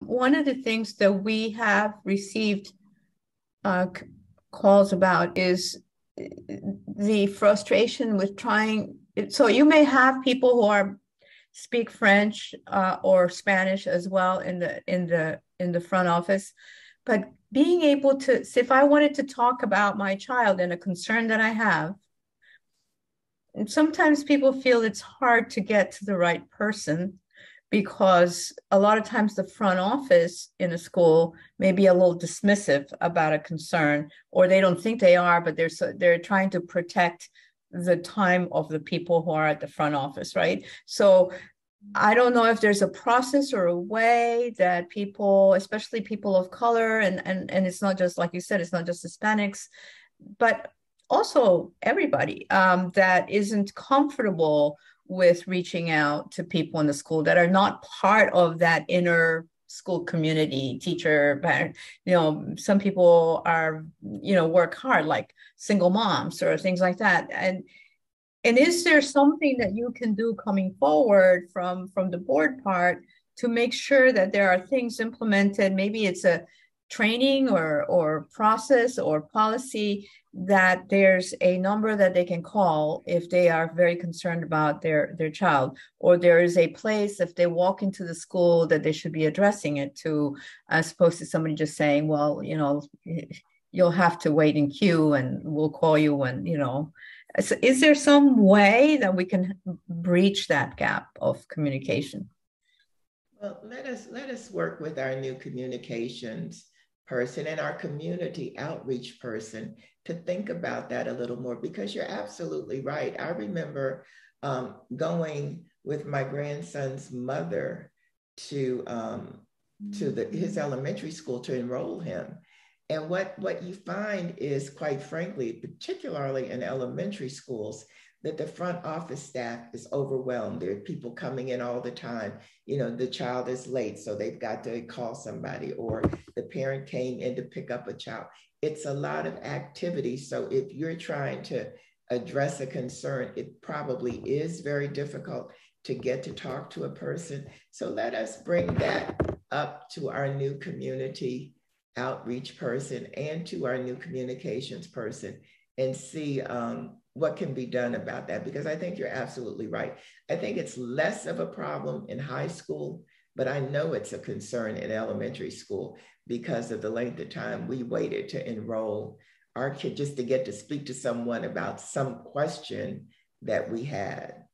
One of the things that we have received calls about is the frustration with trying. So you may have people who are speak French or Spanish as well in the front office, but being able to, so if I wanted to talk about my child and a concern that I have, and sometimes people feel it's hard to get to the right person because a lot of times the front office in a school may be a little dismissive about a concern, or they don't think they are, but they're trying to protect the time of the people who are at the front office, right? So I don't know if there's a process or a way that people, especially people of color, and it's not just like you said, it's not just Hispanics, but also everybody that isn't comfortable with reaching out to people in the school that are not part of that inner school community, teacher, parent. Some people are, work hard, like single moms or things like that. And is there something that you can do coming forward from the board part to make sure that there are things implemented? Maybe it's a training or process or policy that there's a number that they can call if they are very concerned about their child, or there is a place if they walk into the school that they should be addressing it to, as opposed to somebody just saying, well, you'll have to wait in queue and we'll call you when. So is there some way that we can breach that gap of communication? Well, let us work with our new communications person and our community outreach person to think about that a little more, because you're absolutely right. I remember going with my grandson's mother to his elementary school to enroll him. And what you find is, quite frankly, particularly in elementary schools, that the front office staff is overwhelmed. There are people coming in all the time. The child is late, so they've got to call somebody, or the parent came in to pick up a child. It's a lot of activity. So if you're trying to address a concern, it probably is very difficult to get to talk to a person. So let us bring that up to our new community outreach person and to our new communications person and see what can be done about that, because I think you're absolutely right. I think it's less of a problem in high school, but I know it's a concern in elementary school because of the length of time we waited to enroll our kid just to get to speak to someone about some question that we had.